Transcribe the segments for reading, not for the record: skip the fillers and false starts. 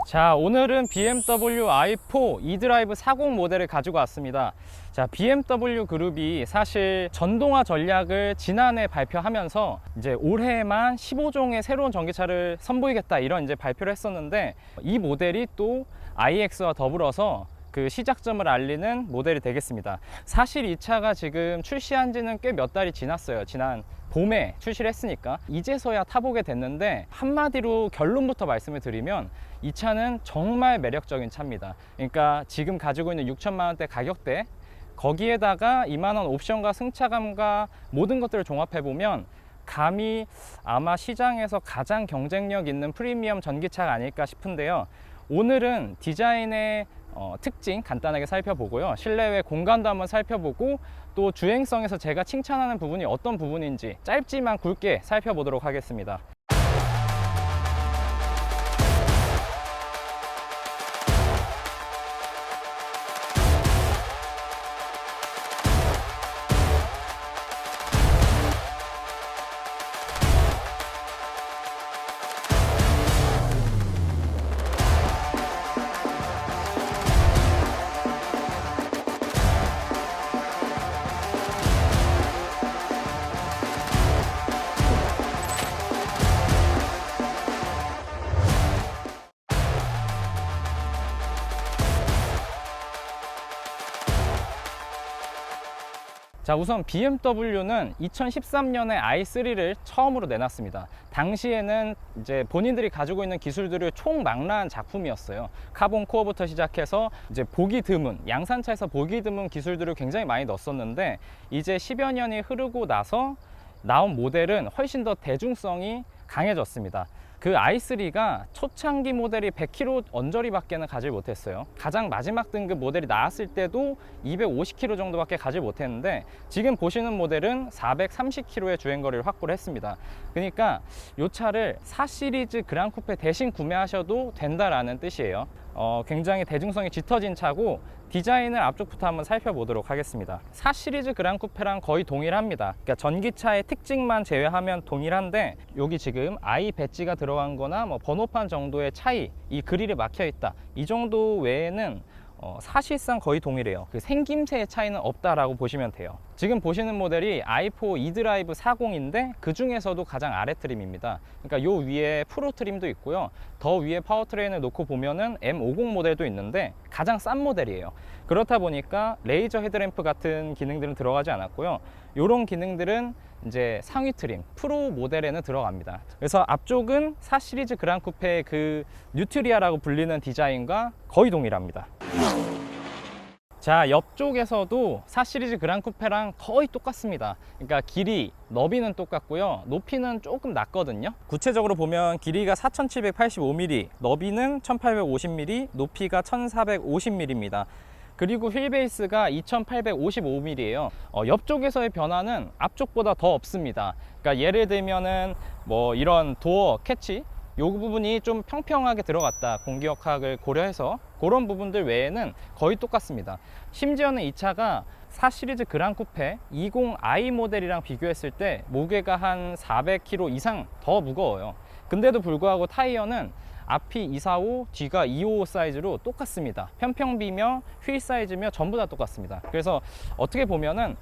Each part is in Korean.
자, 오늘은 BMW i4 e드라이브 40 모델을 가지고 왔습니다. 자, BMW 그룹이 사실 전동화 전략을 지난해 발표하면서 이제 올해에만 15종의 새로운 전기차를 선보이겠다 이런 이제 발표를 했었는데, 이 모델이 또 iX와 더불어서 그 시작점을 알리는 모델이 되겠습니다. 사실 이 차가 지금 출시한 지는 꽤 몇 달이 지났어요. 지난 봄에 출시를 했으니까 이제서야 타보게 됐는데, 한마디로 결론부터 말씀을 드리면 이 차는 정말 매력적인 차입니다. 그러니까 지금 가지고 있는 6천만 원대 가격대, 거기에다가 2만 원 옵션과 승차감과 모든 것들을 종합해 보면 감히 아마 시장에서 가장 경쟁력 있는 프리미엄 전기차가 아닐까 싶은데요. 오늘은 디자인의 특징 간단하게 살펴보고요, 실내외 공간도 한번 살펴보고, 또 주행성에서 제가 칭찬하는 부분이 어떤 부분인지 짧지만 굵게 살펴보도록 하겠습니다. 자, 우선 BMW는 2013년에 i3를 처음으로 내놨습니다. 당시에는 이제 본인들이 가지고 있는 기술들을 총망라한 작품이었어요. 카본 코어부터 시작해서 이제 보기 드문, 양산차에서 보기 드문 기술들을 굉장히 많이 넣었었는데, 이제 10여 년이 흐르고 나서 나온 모델은 훨씬 더 대중성이 강해졌습니다. 그 i3가 초창기 모델이 100km 언저리 밖에는 가지 못했어요. 가장 마지막 등급 모델이 나왔을 때도 250km 정도밖에 가지 못했는데, 지금 보시는 모델은 430km의 주행거리를 확보를 했습니다. 그러니까 이 차를 4 시리즈 그랑 쿠페 대신 구매하셔도 된다라는 뜻이에요. 굉장히 대중성이 짙어진 차고, 디자인을 앞쪽부터 한번 살펴보도록 하겠습니다. 4 시리즈 그랑 쿠페랑 거의 동일합니다. 그러니까 전기차의 특징만 제외하면 동일한데, 여기 지금 i 배지가 들어간 거나 뭐 번호판 정도의 차이, 이 그릴이 막혀 있다, 이 정도 외에는 사실상 거의 동일해요. 그 생김새의 차이는 없다라고 보시면 돼요. 지금 보시는 모델이 i4 e드라이브 40인데 그 중에서도 가장 아래 트림입니다. 그러니까 요 위에 프로 트림도 있고요, 더 위에 파워트레인을 놓고 보면은 M50 모델도 있는데 가장 싼 모델이에요. 그렇다 보니까 레이저 헤드램프 같은 기능들은 들어가지 않았고요, 요런 기능들은 이제 상위 트림 프로 모델에는 들어갑니다. 그래서 앞쪽은 4 시리즈 그랑 쿠페의 그 뉴트리아라고 불리는 디자인과 거의 동일합니다. 자, 옆쪽에서도 4 시리즈 그랑 쿠페랑 거의 똑같습니다. 그러니까 길이, 너비는 똑같고요, 높이는 조금 낮거든요. 구체적으로 보면 길이가 4785mm, 너비는 1850mm, 높이가 1450mm입니다. 그리고 휠베이스가 2855mm예요. 옆쪽에서의 변화는 앞쪽보다 더 없습니다. 그러니까 예를 들면은 뭐 이런 도어 캐치, 이 부분이 좀 평평하게 들어갔다, 공기역학을 고려해서 그런 부분들 외에는 거의 똑같습니다. 심지어는 이 차가 4 시리즈 그랑 쿠페 20i 모델이랑 비교했을 때 무게가 한 400kg 이상 더 무거워요. 근데도 불구하고 타이어는 앞이 245, 뒤가 255 사이즈로 똑같습니다. 편평비며 휠 사이즈며 전부 다 똑같습니다. 그래서 어떻게 보면은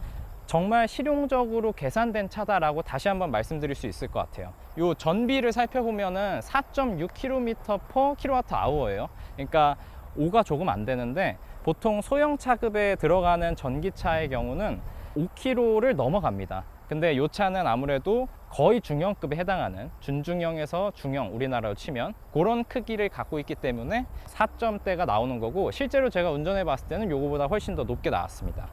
정말 실용적으로 계산된 차다라고 다시 한번 말씀드릴 수 있을 것 같아요. 요 전비를 살펴보면은 4.6km/kWh예요. 그러니까 5가 조금 안 되는데, 보통 소형 차급에 들어가는 전기차의 경우는 5km를 넘어갑니다. 근데 이 차는 아무래도 거의 중형급에 해당하는, 준중형에서 중형, 우리나라로 치면 그런 크기를 갖고 있기 때문에 4점대가 나오는 거고, 실제로 제가 운전해 봤을 때는 요거보다 훨씬 더 높게 나왔습니다.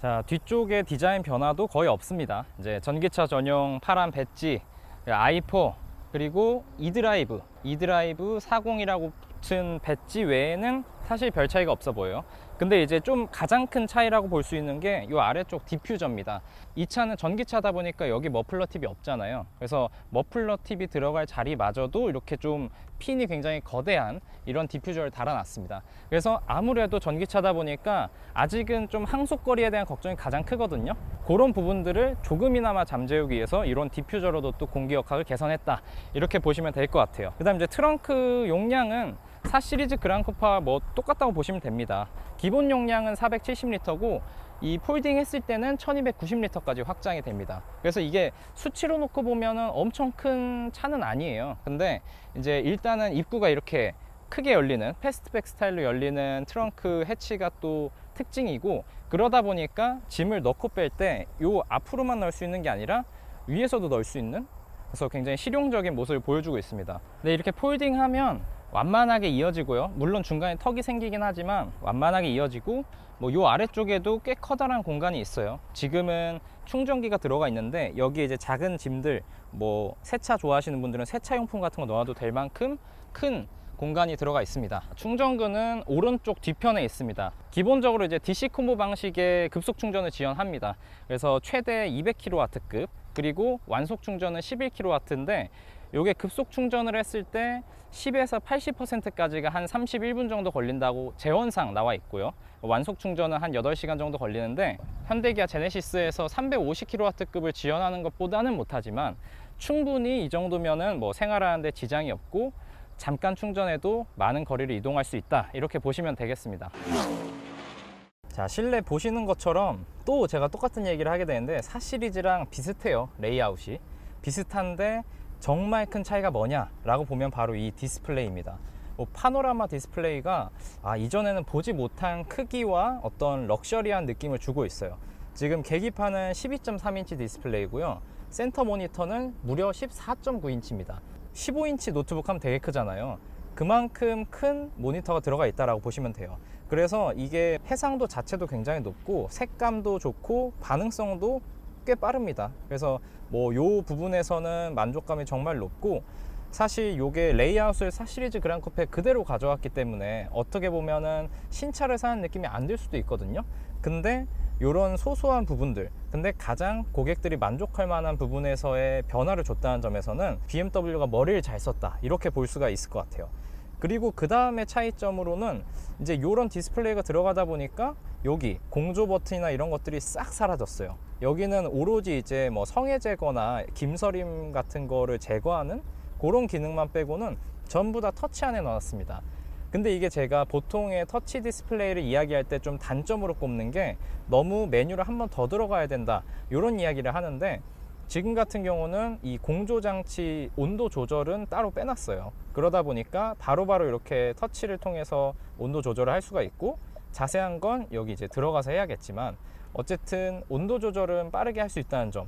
자, 뒤쪽에 디자인 변화도 거의 없습니다. 이제 전기차 전용 파란 배지, i4, 그리고 e드라이브 40이라고 붙은 배지 외에는 사실 별 차이가 없어 보여요. 근데 이제 좀 가장 큰 차이라고 볼 수 있는 게 이 아래쪽 디퓨저입니다. 이 차는 전기차다 보니까 여기 머플러 팁이 없잖아요. 그래서 머플러 팁이 들어갈 자리마저도 이렇게 좀 핀이 굉장히 거대한 이런 디퓨저를 달아놨습니다. 그래서 아무래도 전기차다 보니까 아직은 좀 항속거리에 대한 걱정이 가장 크거든요. 그런 부분들을 조금이나마 잠재우기 위해서 이런 디퓨저로도 또 공기역학을 개선했다, 이렇게 보시면 될 것 같아요. 그 다음 이제 트렁크 용량은 4 시리즈 그랑코파 뭐 똑같다고 보시면 됩니다. 기본 용량은 470리터고 이 폴딩 했을 때는 1290리터까지 확장이 됩니다. 그래서 이게 수치로 놓고 보면은 엄청 큰 차는 아니에요. 근데 이제 일단은 입구가 이렇게 크게 열리는 패스트백 스타일로 열리는 트렁크 해치가 또 특징이고, 그러다 보니까 짐을 넣고 뺄 때 요 앞으로만 넣을 수 있는 게 아니라 위에서도 넣을 수 있는, 그래서 굉장히 실용적인 모습을 보여주고 있습니다. 근데 이렇게 폴딩하면 완만하게 이어지고요. 물론 중간에 턱이 생기긴 하지만 완만하게 이어지고, 뭐 요 아래쪽에도 꽤 커다란 공간이 있어요. 지금은 충전기가 들어가 있는데 여기에 이제 작은 짐들, 뭐 세차 좋아하시는 분들은 세차용품 같은 거 넣어도 될 만큼 큰 공간이 들어가 있습니다. 충전구는 오른쪽 뒤편에 있습니다. 기본적으로 이제 DC 콤보 방식의 급속 충전을 지원합니다. 그래서 최대 200kW급, 그리고 완속 충전은 11kW인데 요게 급속 충전을 했을 때 10에서 80%까지가 한 31분 정도 걸린다고 재원상 나와 있고요. 완속 충전은 한 8시간 정도 걸리는데 현대기아 제네시스에서 350kW급을 지원하는 것보다는 못하지만 충분히 이 정도면은 뭐 생활하는데 지장이 없고 잠깐 충전해도 많은 거리를 이동할 수 있다, 이렇게 보시면 되겠습니다. 자, 실내 보시는 것처럼 또 제가 똑같은 얘기를 하게 되는데 4 시리즈랑 비슷해요. 레이아웃이 비슷한데 정말 큰 차이가 뭐냐 라고 보면 바로 이 디스플레이입니다. 파노라마 디스플레이가 이전에는 보지 못한 크기와 어떤 럭셔리한 느낌을 주고 있어요. 지금 계기판은 12.3인치 디스플레이고요. 센터 모니터는 무려 14.9인치입니다. 15인치 노트북 하면 되게 크잖아요. 그만큼 큰 모니터가 들어가 있다고 보시면 돼요. 그래서 이게 해상도 자체도 굉장히 높고 색감도 좋고 반응성도 꽤 빠릅니다. 그래서 뭐 요 부분에서는 만족감이 정말 높고, 사실 요게 레이아웃을 4 시리즈 그랑코페 그대로 가져왔기 때문에 어떻게 보면은 신차를 사는 느낌이 안 들 수도 있거든요. 근데 요런 소소한 부분들, 근데 가장 고객들이 만족할 만한 부분에서의 변화를 줬다는 점에서는 BMW가 머리를 잘 썼다, 이렇게 볼 수가 있을 것 같아요. 그리고 그 다음에 차이점으로는 이제 요런 디스플레이가 들어가다 보니까 여기 공조 버튼이나 이런 것들이 싹 사라졌어요. 여기는 오로지 이제 뭐 성에 제거나 김서림 같은 거를 제거하는 그런 기능만 빼고는 전부 다 터치 안에 넣었습니다. 근데 이게 제가 보통의 터치 디스플레이를 이야기할 때 좀 단점으로 꼽는 게 너무 메뉴를 한 번 더 들어가야 된다, 이런 이야기를 하는데, 지금 같은 경우는 이 공조장치 온도 조절은 따로 빼놨어요. 그러다 보니까 바로바로 이렇게 터치를 통해서 온도 조절을 할 수가 있고, 자세한 건 여기 이제 들어가서 해야겠지만 어쨌든 온도 조절은 빠르게 할 수 있다는 점,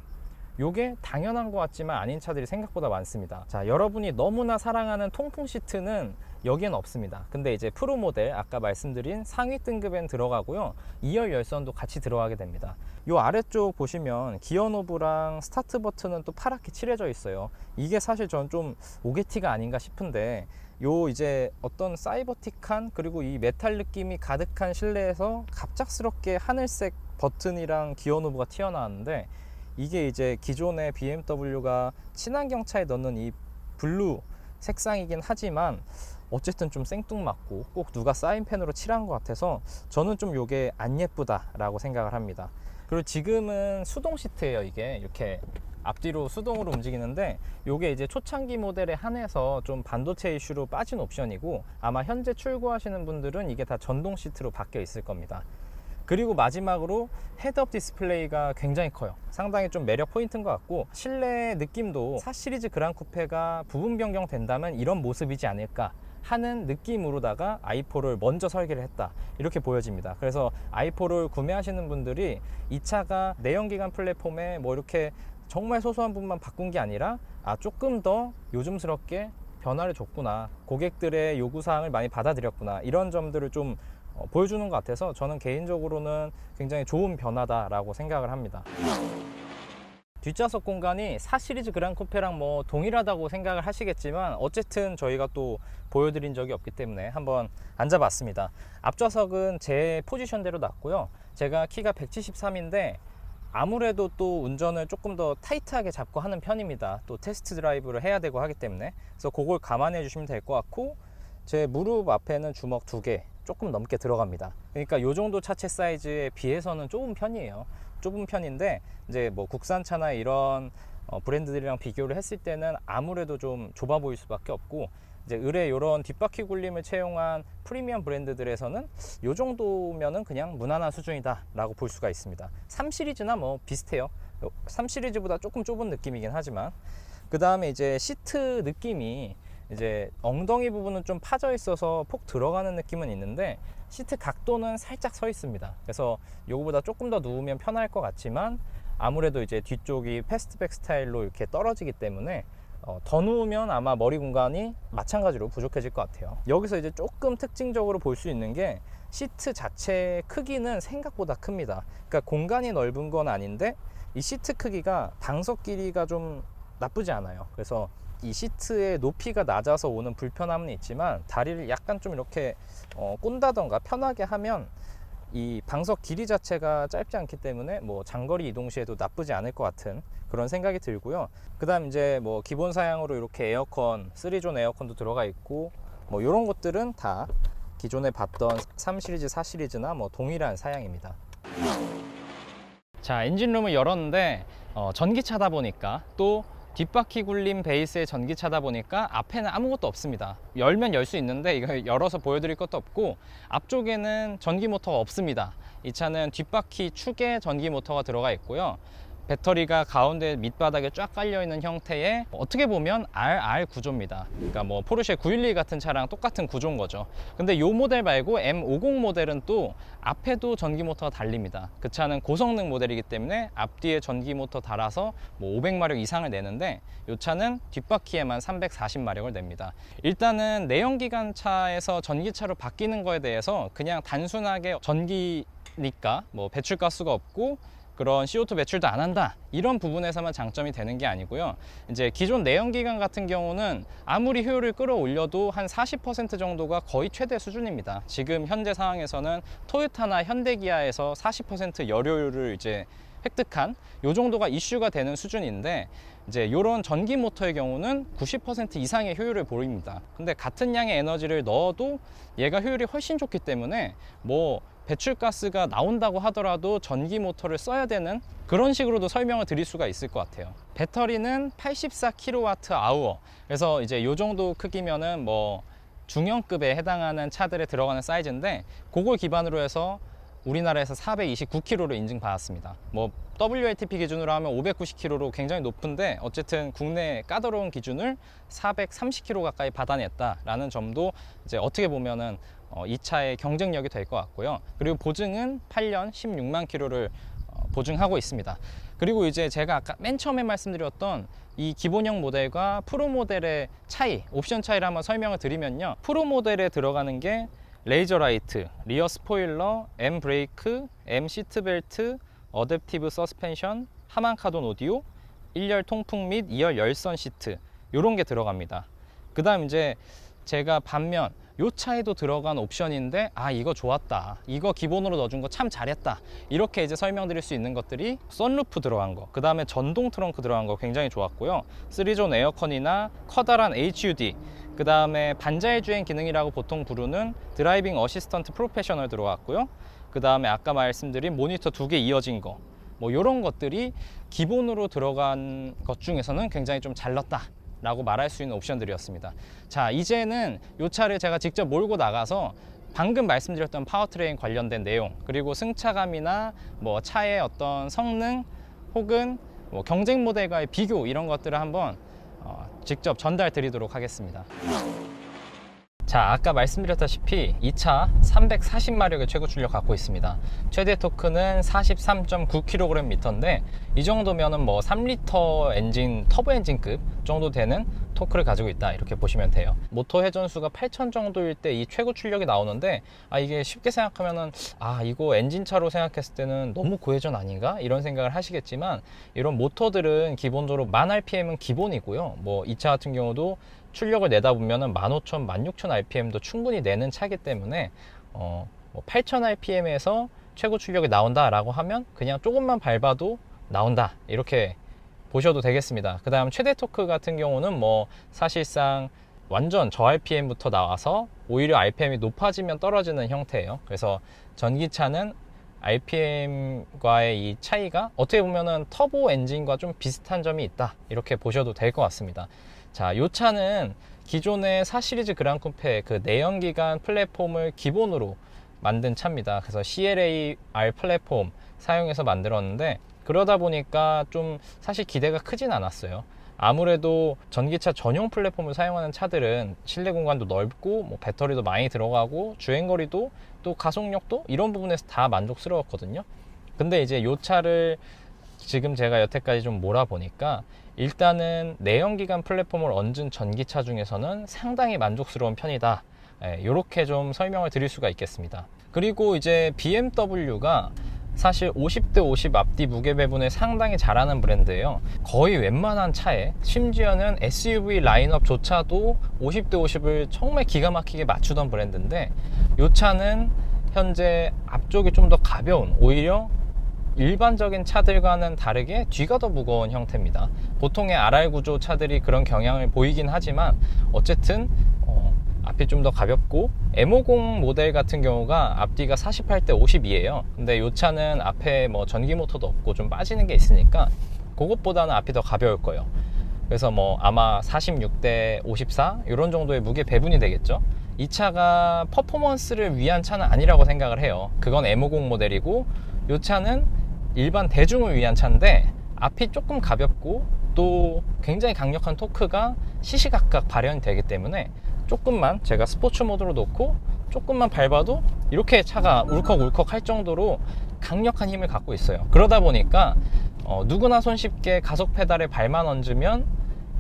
요게 당연한 것 같지만 아닌 차들이 생각보다 많습니다. 자, 여러분이 너무나 사랑하는 통풍 시트는 여기엔 없습니다. 근데 이제 프로 모델, 아까 말씀드린 상위 등급엔 들어가고요. 2열 열선도 같이 들어가게 됩니다. 요 아래쪽 보시면 기어 노브랑 스타트 버튼은 또 파랗게 칠해져 있어요. 이게 사실 전 좀 오게티가 아닌가 싶은데, 요 이제 어떤 사이버틱한, 그리고 이 메탈 느낌이 가득한 실내에서 갑작스럽게 하늘색 버튼이랑 기어 노브가 튀어나왔는데, 이게 이제 기존의 BMW가 친환경차에 넣는 이 블루 색상이긴 하지만 어쨌든 좀 생뚱맞고 꼭 누가 사인펜으로 칠한 것 같아서 저는 좀 요게 안 예쁘다 라고 생각을 합니다. 그리고 지금은 수동 시트예요. 이게 이렇게 앞뒤로 수동으로 움직이는데, 요게 이제 초창기 모델에 한해서 좀 반도체 이슈로 빠진 옵션이고, 아마 현재 출고하시는 분들은 이게 다 전동 시트로 바뀌어 있을 겁니다. 그리고 마지막으로 헤드업 디스플레이가 굉장히 커요. 상당히 좀 매력 포인트인 것 같고, 실내 느낌도 4 시리즈 그랑쿠페가 부분 변경된다면 이런 모습이지 않을까 하는 느낌으로다가 i4를 먼저 설계를 했다, 이렇게 보여집니다. 그래서 i4를 구매하시는 분들이 이 차가 내연기관 플랫폼에 뭐 이렇게 정말 소소한 부분만 바꾼 게 아니라 조금 더 요즘스럽게 변화를 줬구나, 고객들의 요구사항을 많이 받아들였구나, 이런 점들을 좀 보여주는 것 같아서 저는 개인적으로는 굉장히 좋은 변화다라고 생각을 합니다. 뒷좌석 공간이 4 시리즈 그랑 쿠페랑 뭐 동일하다고 생각을 하시겠지만 어쨌든 저희가 또 보여드린 적이 없기 때문에 한번 앉아봤습니다. 앞좌석은 제 포지션대로 놨고요. 제가 키가 173인데 아무래도 또 운전을 조금 더 타이트하게 잡고 하는 편입니다. 또 테스트 드라이브를 해야 되고 하기 때문에. 그래서 그걸 감안해 주시면 될 것 같고, 제 무릎 앞에는 주먹 2개 조금 넘게 들어갑니다. 그러니까 이 정도 차체 사이즈에 비해서는 좁은 편이에요. 좁은 편인데 이제 뭐 국산차나 이런 브랜드들이랑 비교를 했을 때는 아무래도 좀 좁아 보일 수밖에 없고, 이제 의뢰 이런 뒷바퀴 굴림을 채용한 프리미엄 브랜드들에서는 이 정도면은 그냥 무난한 수준이다 라고 볼 수가 있습니다. 3 시리즈나 뭐 비슷해요. 3 시리즈보다 조금 좁은 느낌이긴 하지만, 그 다음에 이제 시트 느낌이 이제 엉덩이 부분은 좀 파져 있어서 폭 들어가는 느낌은 있는데 시트 각도는 살짝 서 있습니다. 그래서 요거보다 조금 더 누우면 편할 것 같지만 아무래도 이제 뒤쪽이 패스트백 스타일로 이렇게 떨어지기 때문에 더 누우면 아마 머리 공간이 마찬가지로 부족해질 것 같아요. 여기서 이제 조금 특징적으로 볼 수 있는 게 시트 자체 크기는 생각보다 큽니다. 그러니까 공간이 넓은 건 아닌데 이 시트 크기가 방석 길이가 좀 나쁘지 않아요. 그래서 이 시트의 높이가 낮아서 오는 불편함은 있지만 다리를 약간 좀 이렇게 꼰다던가 편하게 하면 이 방석 길이 자체가 짧지 않기 때문에 뭐 장거리 이동 시에도 나쁘지 않을 것 같은 그런 생각이 들고요. 그 다음 이제 뭐 기본 사양으로 이렇게 에어컨 3존 에어컨도 들어가 있고 뭐 이런 것들은 다 기존에 봤던 3 시리즈 4 시리즈나 뭐 동일한 사양입니다. 자, 엔진룸을 열었는데 전기차다 보니까 또 뒷바퀴 굴림 베이스의 전기차다 보니까 앞에는 아무것도 없습니다. 열면 열 수 있는데 이거 열어서 보여드릴 것도 없고, 앞쪽에는 전기 모터가 없습니다. 이 차는 뒷바퀴 축에 전기 모터가 들어가 있고요. 배터리가 가운데 밑바닥에 쫙 깔려 있는 형태의 어떻게 보면 RR 구조입니다. 그러니까 뭐 포르쉐 911 같은 차랑 똑같은 구조인 거죠. 근데 이 모델 말고 M50 모델은 또 앞에도 전기 모터가 달립니다. 그 차는 고성능 모델이기 때문에 앞뒤에 전기 모터 달아서 뭐 500마력 이상을 내는데 이 차는 뒷바퀴에만 340마력을 냅니다. 일단은 내연기관차에서 전기차로 바뀌는 거에 대해서 그냥 단순하게 전기니까 뭐 배출가스가 없고 그런 CO2 배출도 안 한다, 이런 부분에서만 장점이 되는 게 아니고요. 이제 기존 내연기관 같은 경우는 아무리 효율을 끌어올려도 한 40% 정도가 거의 최대 수준입니다. 지금 현재 상황에서는 토요타나 현대기아에서 40% 열효율을 이제 획득한 요 정도가 이슈가 되는 수준인데, 이제 이런 전기 모터의 경우는 90% 이상의 효율을 보입니다. 근데 같은 양의 에너지를 넣어도 얘가 효율이 훨씬 좋기 때문에 뭐 배출가스가 나온다고 하더라도 전기 모터를 써야 되는 그런 식으로도 설명을 드릴 수가 있을 것 같아요. 배터리는 84kWh, 그래서 이제 요 정도 크기면은 뭐 중형급에 해당하는 차들에 들어가는 사이즈인데, 그걸 기반으로 해서 우리나라에서 429kg로 인증받았습니다. 뭐 WLTP 기준으로 하면 590kg로 굉장히 높은데 어쨌든 국내 까다로운 기준을 430kg 가까이 받아냈다라는 점도 이제 어떻게 보면은 이 차의 경쟁력이 될 것 같고요. 그리고 보증은 8년 16만 km를 보증하고 있습니다. 그리고 이제 제가 아까 맨 처음에 말씀드렸던 이 기본형 모델과 프로 모델의 차이, 옵션 차이를 한번 설명을 드리면요. 프로 모델에 들어가는 게 레이저 라이트, 리어 스포일러, M 브레이크, M 시트 벨트, 어댑티브 서스펜션, 하만 카본 오디오, 1열 통풍 및 2열 열선 시트, 요런 게 들어갑니다. 그 다음 이제 제가 반면 요 차에도 들어간 옵션인데 이거 좋았다, 이거 기본으로 넣어준 거 참 잘했다, 이렇게 이제 설명드릴 수 있는 것들이 선루프 들어간 거, 그 다음에 전동 트렁크 들어간 거 굉장히 좋았고요. 3존 에어컨이나 커다란 HUD, 그 다음에 반자율 주행 기능이라고 보통 부르는 드라이빙 어시스턴트 프로페셔널 들어갔고요. 그 다음에 아까 말씀드린 모니터 2개 이어진 거, 뭐 이런 것들이 기본으로 들어간 것 중에서는 굉장히 좀 잘 넣었다 라고 말할 수 있는 옵션들이었습니다. 자, 이제는 이 차를 제가 직접 몰고 나가서 방금 말씀드렸던 파워트레인 관련된 내용, 그리고 승차감이나 뭐 차의 어떤 성능 혹은 뭐 경쟁 모델과의 비교, 이런 것들을 한번 직접 전달 드리도록 하겠습니다. 자, 아까 말씀드렸다시피 이 차 340마력의 최고 출력 갖고 있습니다. 최대 토크는 43.9kgm인데 이 정도면은 뭐 3리터 엔진, 터보 엔진급 정도 되는 토크를 가지고 있다, 이렇게 보시면 돼요. 모터 회전수가 8000 정도일 때 이 최고 출력이 나오는데, 이게 쉽게 생각하면은 이거 엔진차로 생각했을 때는 너무 고회전 아닌가? 이런 생각을 하시겠지만, 이런 모터들은 기본적으로 1000rpm은 기본이고요. 뭐 이 차 같은 경우도 출력을 내다 보면은 15000, 16000rpm도 충분히 내는 차기 때문에 뭐 8000rpm에서 최고 출력이 나온다 라고 하면 그냥 조금만 밟아도 나온다, 이렇게 보셔도 되겠습니다. 그 다음 최대 토크 같은 경우는 뭐 사실상 완전 저 RPM부터 나와서 오히려 RPM이 높아지면 떨어지는 형태예요. 그래서 전기차는 RPM과의 이 차이가 어떻게 보면은 터보 엔진과 좀 비슷한 점이 있다, 이렇게 보셔도 될 것 같습니다. 자, 이 차는 기존의 4시리즈 그랑쿠페 그 내연기관 플랫폼을 기본으로 만든 차입니다. 그래서 CLA-R 플랫폼 사용해서 만들었는데, 그러다 보니까 좀 사실 기대가 크진 않았어요. 아무래도 전기차 전용 플랫폼을 사용하는 차들은 실내 공간도 넓고 뭐 배터리도 많이 들어가고 주행거리도 또 가속력도 이런 부분에서 다 만족스러웠거든요. 근데 이제 이 차를 지금 제가 여태까지 좀 몰아보니까 일단은 내연기관 플랫폼을 얹은 전기차 중에서는 상당히 만족스러운 편이다, 이렇게 좀 설명을 드릴 수가 있겠습니다. 그리고 이제 BMW가 사실 50대 50 앞뒤 무게 배분에 상당히 잘하는 브랜드예요. 거의 웬만한 차에, 심지어는 SUV 라인업조차도 50대 50을 정말 기가 막히게 맞추던 브랜드인데, 이 차는 현재 앞쪽이 좀 더 가벼운, 오히려 일반적인 차들과는 다르게 뒤가 더 무거운 형태입니다. 보통의 RR 구조 차들이 그런 경향을 보이긴 하지만 어쨌든 앞이 좀 더 가볍고, M50 모델 같은 경우가 앞뒤가 48대 52예요 근데 이 차는 앞에 뭐 전기 모터도 없고 좀 빠지는 게 있으니까 그것보다는 앞이 더 가벼울 거예요. 그래서 뭐 아마 46대 54 이런 정도의 무게 배분이 되겠죠. 이 차가 퍼포먼스를 위한 차는 아니라고 생각을 해요. 그건 M50 모델이고, 이 차는 일반 대중을 위한 차인데 앞이 조금 가볍고 또 굉장히 강력한 토크가 시시각각 발현이 되기 때문에 조금만 제가 스포츠 모드로 놓고 조금만 밟아도 이렇게 차가 울컥울컥 할 정도로 강력한 힘을 갖고 있어요. 그러다 보니까 누구나 손쉽게 가속 페달에 발만 얹으면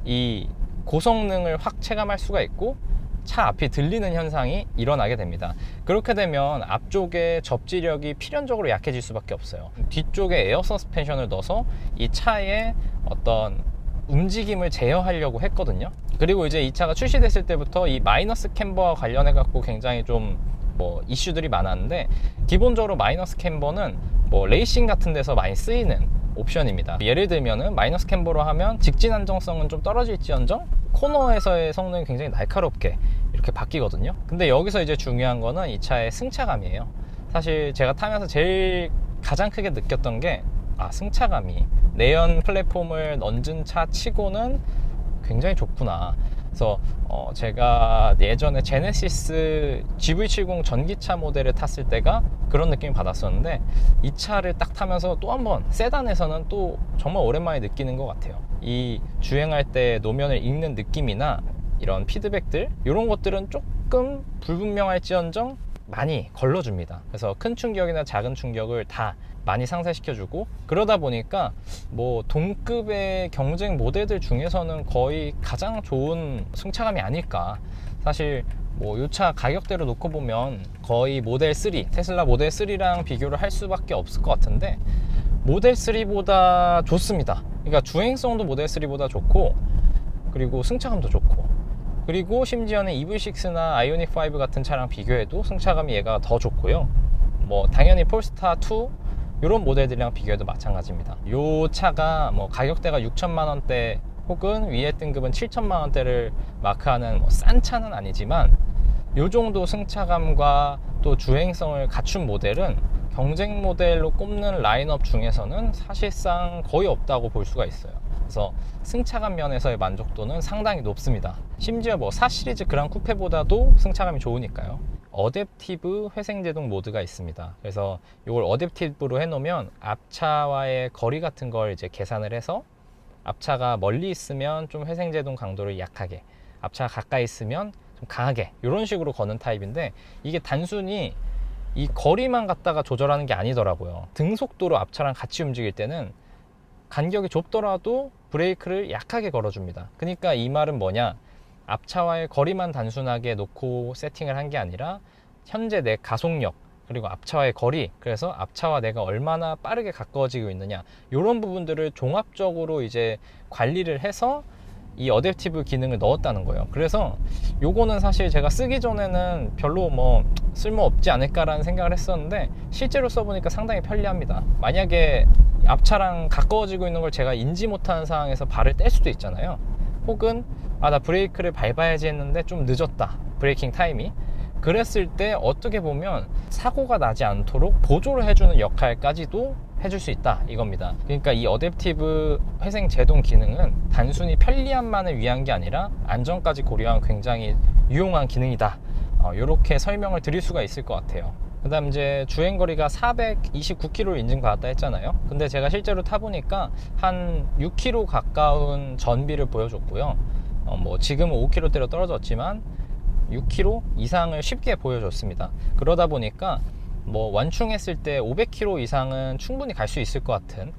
이 고성능을 확 체감할 수가 있고 차 앞이 들리는 현상이 일어나게 됩니다. 그렇게 되면 앞쪽에 접지력이 필연적으로 약해질 수밖에 없어요. 뒤쪽에 에어 서스펜션을 넣어서 이 차의 어떤 움직임을 제어하려고 했거든요. 그리고 이제 이 차가 출시됐을 때부터 이 마이너스 캠버와 관련해 갖고 굉장히 좀 이슈들이 많았는데, 기본적으로 마이너스 캠버는 레이싱 같은 데서 많이 쓰이는 옵션입니다. 예를 들면은 마이너스 캠버로 하면 직진 안정성은 좀 떨어질지언정 코너에서의 성능이 굉장히 날카롭게 이렇게 바뀌거든요. 근데 여기서 이제 중요한 거는 이 차의 승차감이에요. 사실 제가 타면서 제일 가장 크게 느꼈던 게 승차감이 내연 플랫폼을 얹은 차 치고는 굉장히 좋구나. 그래서 제가 예전에 제네시스 GV70 전기차 모델을 탔을 때가 그런 느낌을 받았었는데, 이 차를 딱 타면서 또 한번 세단에서는 또 정말 오랜만에 느끼는 것 같아요. 이 주행할 때 노면을 읽는 느낌이나 이런 피드백들, 이런 것들은 조금 불분명할지언정 많이 걸러줍니다. 그래서 큰 충격이나 작은 충격을 다 많이 상쇄시켜주고, 그러다 보니까 동급의 경쟁 모델들 중에서는 거의 가장 좋은 승차감이 아닐까. 사실 이 차 가격대로 놓고 보면 거의 모델 3, 테슬라 모델 3랑 비교를 할 수밖에 없을 것 같은데, 모델 3보다 좋습니다. 그러니까 주행성도 모델 3보다 좋고, 그리고 승차감도 좋고, 그리고 심지어는 EV6나 아이오닉 5 같은 차랑 비교해도 승차감이 얘가 더 좋고요. 당연히 폴스타 2 이런 모델들이랑 비교해도 마찬가지입니다. 이 차가 가격대가 6천만 원대 혹은 위에 등급은 7천만 원대를 마크하는 싼 차는 아니지만, 이 정도 승차감과 또 주행성을 갖춘 모델은 경쟁 모델로 꼽는 라인업 중에서는 사실상 거의 없다고 볼 수가 있어요. 그래서 승차감 면에서의 만족도는 상당히 높습니다. 심지어 4시리즈 그랑 쿠페보다도 승차감이 좋으니까요. 어댑티브 회생제동 모드가 있습니다. 그래서 이걸 어댑티브로 해놓으면 앞차와의 거리 같은 걸 이제 계산을 해서 앞차가 멀리 있으면 좀 회생제동 강도를 약하게, 앞차가 가까이 있으면 좀 강하게 이런 식으로 거는 타입인데, 이게 단순히 이 거리만 갖다가 조절하는 게 아니더라고요. 등속도로 앞차랑 같이 움직일 때는 간격이 좁더라도 브레이크를 약하게 걸어줍니다. 그러니까 이 말은 뭐냐, 앞차와의 거리만 단순하게 놓고 세팅을 한 게 아니라 현재 내 가속력 그리고 앞차와의 거리, 그래서 앞차와 내가 얼마나 빠르게 가까워지고 있느냐, 이런 부분들을 종합적으로 이제 관리를 해서 이 어댑티브 기능을 넣었다는 거예요. 그래서 요거는 사실 제가 쓰기 전에는 별로 뭐 쓸모 없지 않을까라는 생각을 했었는데, 실제로 써보니까 상당히 편리합니다. 만약에 앞차랑 가까워지고 있는 걸 제가 인지 못하는 상황에서 발을 뗄 수도 있잖아요. 혹은 나 브레이크를 밟아야지 했는데 좀 늦었다, 브레이킹 타임이. 그랬을 때 어떻게 보면 사고가 나지 않도록 보조를 해주는 역할까지도 해줄 수 있다, 이겁니다. 그러니까 이 어댑티브 회생 제동 기능은 단순히 편리함만을 위한 게 아니라 안전까지 고려한 굉장히 유용한 기능이다, 이렇게 설명을 드릴 수가 있을 것 같아요. 그 다음 이제 주행거리가 429km를 인증받았다 했잖아요. 근데 제가 실제로 타보니까 한 6km 가까운 전비를 보여줬고요. 뭐 지금은 5km대로 떨어졌지만 6km 이상을 쉽게 보여줬습니다. 그러다 보니까 뭐 완충했을 때 500km 이상은 충분히 갈 수 있을 것 같은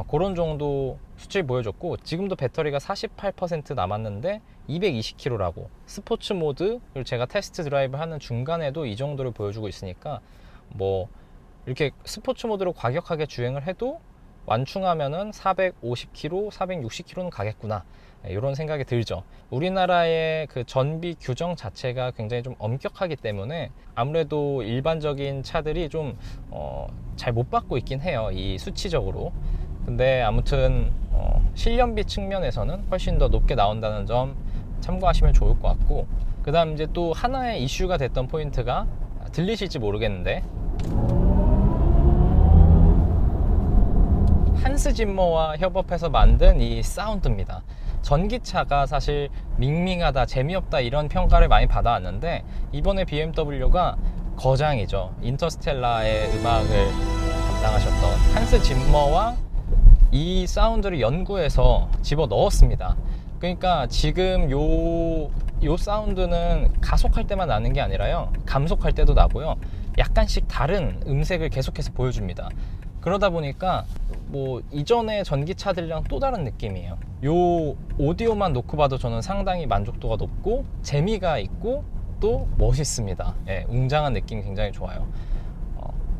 그런 정도 수치를 보여줬고, 지금도 배터리가 48% 남았는데 220km라고, 스포츠 모드 그리고 제가 테스트 드라이브 하는 중간에도 이 정도를 보여주고 있으니까 뭐 이렇게 스포츠 모드로 과격하게 주행을 해도 완충하면은 450km, 460km는 가겠구나, 이런 생각이 들죠. 우리나라의 그 전비 규정 자체가 굉장히 좀 엄격하기 때문에 아무래도 일반적인 차들이 좀 잘 못 받고 있긴 해요, 이 수치적으로. 근데 아무튼 실연비 측면에서는 훨씬 더 높게 나온다는 점 참고하시면 좋을 것 같고, 그 다음 이제 또 하나의 이슈가 됐던 포인트가, 들리실지 모르겠는데 한스 짐머와 협업해서 만든 이 사운드입니다. 전기차가 사실 밍밍하다, 재미없다 이런 평가를 많이 받아왔는데, 이번에 BMW가 거장이죠, 인터스텔라의 음악을 담당하셨던 한스 짐머와 이 사운드를 연구해서 집어 넣었습니다. 그러니까 지금 요 사운드는 가속할 때만 나는 게 아니라요, 감속할 때도 나고요, 약간씩 다른 음색을 계속해서 보여줍니다. 그러다 보니까 뭐 이전의 전기차들이랑 또 다른 느낌이에요. 요 오디오만 놓고 봐도 저는 상당히 만족도가 높고 재미가 있고 또 멋있습니다. 예, 웅장한 느낌이 굉장히 좋아요.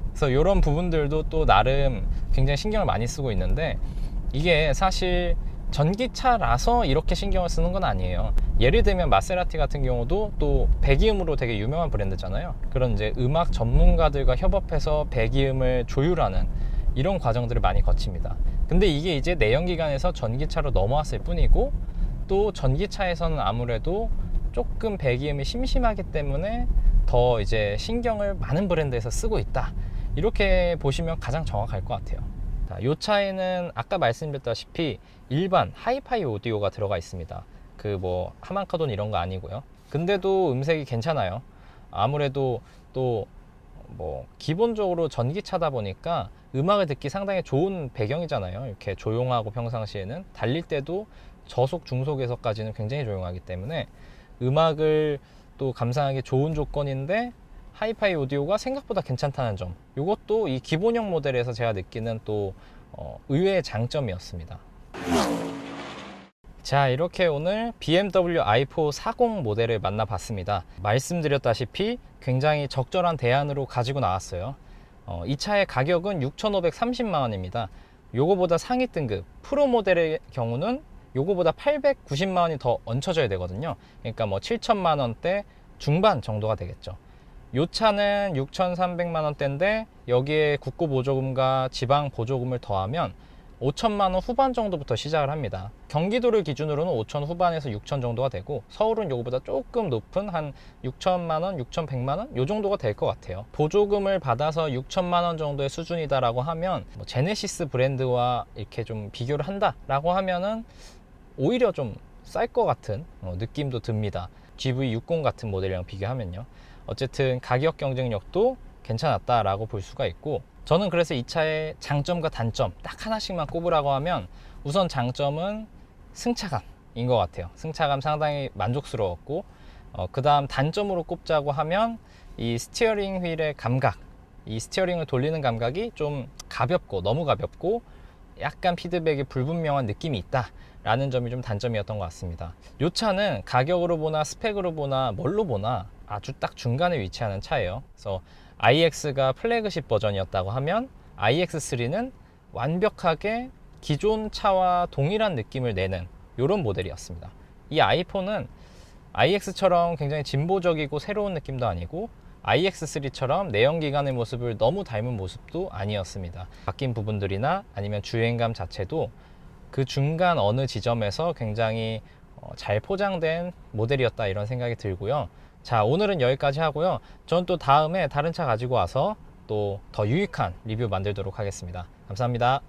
그래서 이런 부분들도 또 나름 굉장히 신경을 많이 쓰고 있는데, 이게 사실 전기차라서 이렇게 신경을 쓰는 건 아니에요. 예를 들면 마세라티 같은 경우도 또 배기음으로 되게 유명한 브랜드잖아요. 그런 이제 음악 전문가들과 협업해서 배기음을 조율하는 이런 과정들을 많이 거칩니다. 근데 이게 이제 내연기관에서 전기차로 넘어왔을 뿐이고, 또 전기차에서는 아무래도 조금 배기음이 심심하기 때문에 더 이제 신경을 많은 브랜드에서 쓰고 있다, 이렇게 보시면 가장 정확할 것 같아요. 자, 이 차에는 아까 말씀드렸다시피 일반 하이파이 오디오가 들어가 있습니다. 그 뭐 하만카돈 이런 거 아니고요. 근데도 음색이 괜찮아요. 아무래도 또 뭐 기본적으로 전기차다 보니까 음악을 듣기 상당히 좋은 배경이잖아요. 이렇게 조용하고 평상시에는 달릴 때도 저속 중속에서까지는 굉장히 조용하기 때문에 음악을 또 감상하기 좋은 조건인데, 하이파이 오디오가 생각보다 괜찮다는 점, 이것도 이 기본형 모델에서 제가 느끼는 또 의외의 장점이었습니다. 자, 이렇게 오늘 BMW i4 40 모델을 만나봤습니다. 말씀드렸다시피 굉장히 적절한 대안으로 가지고 나왔어요. 이 차의 가격은 6,530만원입니다. 요거보다 상위 등급 프로 모델의 경우는 요거보다 890만원이 더 얹혀져야 되거든요. 그러니까 뭐 7천만원대 중반 정도가 되겠죠. 요 차는 6,300만원대인데 여기에 국고 보조금과 지방 보조금을 더하면 5천만원 후반 정도부터 시작을 합니다. 경기도를 기준으로는 5천 후반에서 6천 정도가 되고, 서울은 요거보다 조금 높은 한 6천만원, 6,100만원 요 정도가 될 것 같아요. 보조금을 받아서 6천만원 정도의 수준이다라고 하면 뭐 제네시스 브랜드와 이렇게 좀 비교를 한다라고 하면은 오히려 좀 쌀 것 같은 느낌도 듭니다. GV60 같은 모델이랑 비교하면요. 어쨌든 가격 경쟁력도 괜찮았다라고 볼 수가 있고, 저는 그래서 이 차의 장점과 단점 딱 하나씩만 꼽으라고 하면, 우선 장점은 승차감인 것 같아요. 승차감 상당히 만족스러웠고, 그 다음 단점으로 꼽자고 하면 이 스티어링 휠의 감각, 이 스티어링을 돌리는 감각이 좀 가볍고 너무 가볍고 약간 피드백이 불분명한 느낌이 있다 라는 점이 좀 단점이었던 것 같습니다. 이 차는 가격으로 보나 스펙으로 보나 뭘로 보나 아주 딱 중간에 위치하는 차예요. 그래서 iX가 플래그십 버전이었다고 하면 iX3는 완벽하게 기존 차와 동일한 느낌을 내는 이런 모델이었습니다. 이 i4는 iX처럼 굉장히 진보적이고 새로운 느낌도 아니고 iX3처럼 내연기관의 모습을 너무 닮은 모습도 아니었습니다. 바뀐 부분들이나 아니면 주행감 자체도 그 중간 어느 지점에서 굉장히 잘 포장된 모델이었다 이런 생각이 들고요. 자, 오늘은 여기까지 하고요. 전 또 다음에 다른 차 가지고 와서 또 더 유익한 리뷰 만들도록 하겠습니다. 감사합니다.